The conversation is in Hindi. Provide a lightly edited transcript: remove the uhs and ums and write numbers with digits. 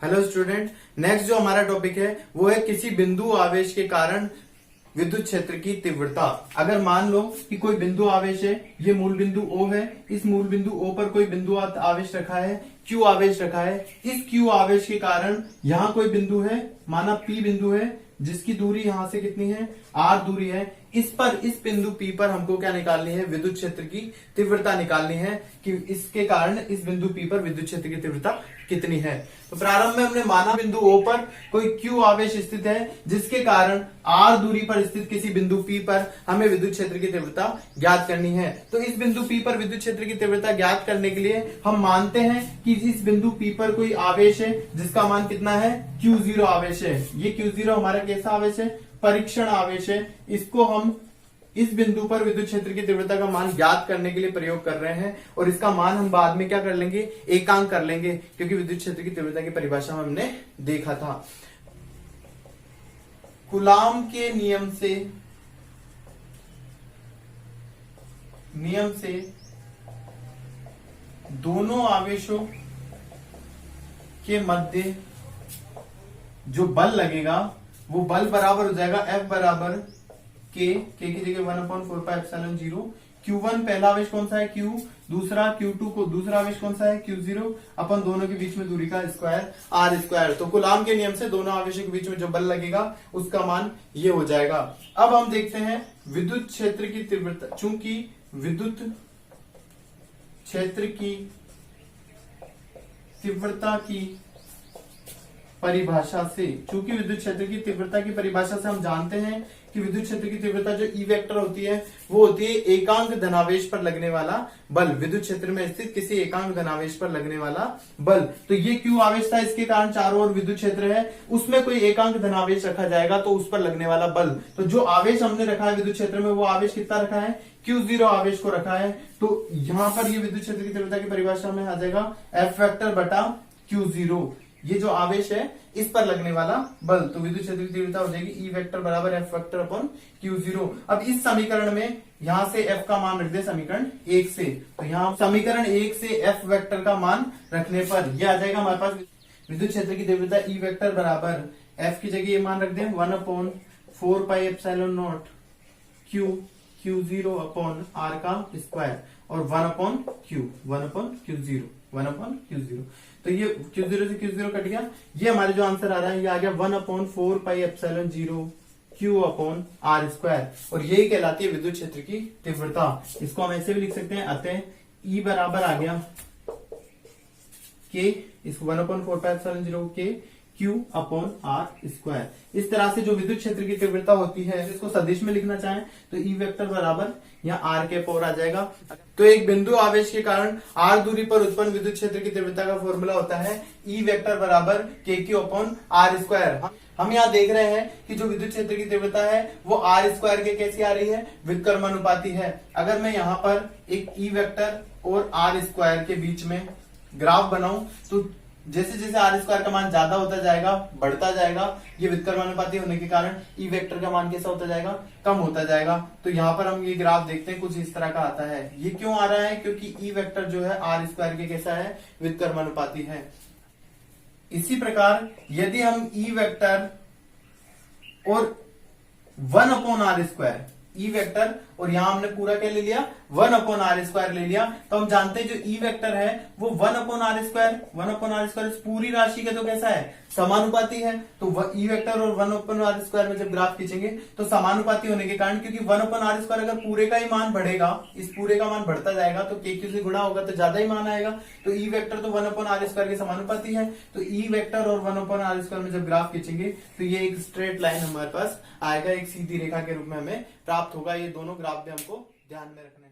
हेलो स्टूडेंट, नेक्स्ट जो हमारा टॉपिक है वो है किसी बिंदु आवेश के कारण विद्युत क्षेत्र की तीव्रता। अगर मान लो कि कोई बिंदु आवेश है, ये मूल बिंदु O है, इस मूल बिंदु O पर कोई बिंदु आवेश रखा है, Q आवेश रखा है। इस Q आवेश के कारण यहाँ कोई बिंदु है, माना P बिंदु है, जिसकी दूरी यहां से कितनी है, R दूरी है। इस बिंदु P पर हमको क्या निकालनी है, विद्युत क्षेत्र की तीव्रता निकालनी है कि इसके कारण इस बिंदु P पर विद्युत क्षेत्र की तीव्रता कितनी है। तो प्रारंभ में हमने माना बिंदु O पर कोई Q आवेश स्थित है, जिसके कारण R दूरी पर स्थित किसी बिंदु P पर हमें विद्युत क्षेत्र की तीव्रता ज्ञात करनी है। तो इस बिंदु P पर विद्युत क्षेत्र की तीव्रता ज्ञात करने के लिए हम मानते हैं कि इस बिंदु P पर कोई आवेश है जिसका मान कितना है, Q0 आवेश है। ये Q0 हमारा कैसा आवेश है, परीक्षण आवेश है। इसको हम इस बिंदु पर विद्युत क्षेत्र की तीव्रता का मान ज्ञात करने के लिए प्रयोग कर रहे हैं, और इसका मान हम बाद में क्या कर लेंगे, एकांक कर लेंगे, क्योंकि विद्युत क्षेत्र की तीव्रता की परिभाषा में हमने देखा था। कूलाम के नियम से दोनों आवेशों के मध्य जो बल लगेगा वो बल बराबर हो जाएगा F बराबर K की जगह 1/4πε0। Q1 पहला आवेश कौन सा है, Q, दूसरा Q2 को दूसरा आवेश कौन सा है, Q0, अपन दोनों के बीच में दूरी का स्क्वायर R²। तो कूलाम के नियम से दोनों आवेशों के बीच में जो बल लगेगा उसका मान ये हो जाएगा। अब हम देखते हैं विद्युत क्षेत्र की तीव्रता। चूंकि विद्युत क्षेत्र की तीव्रता की परिभाषा से, चूंकि विद्युत क्षेत्र की तीव्रता की परिभाषा से हम जानते हैं कि विद्युत क्षेत्र की तीव्रता जो E वेक्टर होती है वो होती है एकांक धनावेश पर लगने वाला बल, विद्युत क्षेत्र में स्थित किसी एकांक धनावेश पर लगने वाला बल। तो ये Q आवेश था, इसके कारण चारों ओर विद्युत क्षेत्र है, उसमें कोई एकांक धनावेश रखा जाएगा तो उस पर लगने वाला बल। तो जो आवेश हमने रखा है विद्युत क्षेत्र में वो आवेश कितना रखा है, Q0 आवेश को रखा है। तो यहां पर ये विद्युत क्षेत्र की तीव्रता की परिभाषा में आ जाएगा F वेक्टर बटा Q0, ये जो आवेश है इस पर लगने वाला बल। तो विद्युत क्षेत्र की तीव्रता हो जाएगी E वेक्टर बराबर F वेक्टर अपॉन Q0। अब इस समीकरण में यहां से F का मान रख दे समीकरण 1 से, तो यहां समीकरण 1 से F वेक्टर का मान रखने पर यह आ जाएगा हमारे पास विद्युत क्षेत्र की तीव्रता E वेक्टर बराबर F की जगह ये मान रख दे 1/4πε0 Q0 अपॉन R का स्क्वायर और 1/Q0। तो ये Q0 से Q0 कट गया, ये हमारे जो आंसर आ रहा है ये आ गया 1/4πε0 Q अपॉन R², और यही कहलाती है विद्युत क्षेत्र की तीव्रता। इसको हम ऐसे भी लिख सकते हैं, अतः E बराबर आ गया K, इसको 1/4πε0 K Q अपॉन R²। इस तरह से जो विद्युत क्षेत्र की तीव्रता होती है, इसको सदिश में लिखना चाहें तो E वेक्टर बराबर यहाँ R के पावर आ जाएगा। तो एक बिंदु आवेश के कारण R दूरी पर उत्पन्न विद्युत क्षेत्र की तीव्रता का फॉर्मूला होता है E वेक्टर बराबर KQ अपॉन R²। हम यहाँ देख रहे हैं कि जो विद्युत क्षेत्र की तीव्रता है वो R² के कैसी आ रही है, व्युत्क्रमानुपाती है। अगर मैं यहाँ पर एक E वेक्टर और R² के बीच में ग्राफ बनाऊं तो जैसे जैसे R² का मान ज्यादा होता जाएगा, बढ़ता जाएगा, ये व्युत्क्रमानुपाती होने के कारण E वेक्टर का मान कैसा होता जाएगा, कम होता जाएगा। तो यहाँ पर हम ये ग्राफ देखते हैं, कुछ इस तरह का आता है। ये क्यों आ रहा है, क्योंकि E वेक्टर जो है R² के कैसा है, व्युत्क्रमानुपाती है। इसी प्रकार यदि हम E वेक्टर और 1/R², E वेक्टर और यहां हमने पूरा क्या ले लिया, 1/R² ले लिया, तो हम जानते हैं जो E वेक्टर है वो 1/R² इस पूरी राशि का तो कैसा है, समानुपाती है। तो E वेक्टर और 1/R² में जब ग्राफ खींचेंगे तो समानुपाती होने के कारण, क्योंकि 1/R² अगर पूरे का ही मान बढ़ेगा, इस पूरे का मान बढ़ता जाएगा तो KQ से गुणा होगा तो ज्यादा ही मान आएगा। तो E वेक्टर तो 1/R² के समानुपाती है, तो E वेक्टर और 1/R² में जब ग्राफ खींचेंगे तो ये एक स्ट्रेट लाइन हमारे पास आएगा, एक सीधी रेखा के रूप में हमें प्राप्त होगा। ये दोनों ग्राफ भी हमको ध्यान में रखने हैं।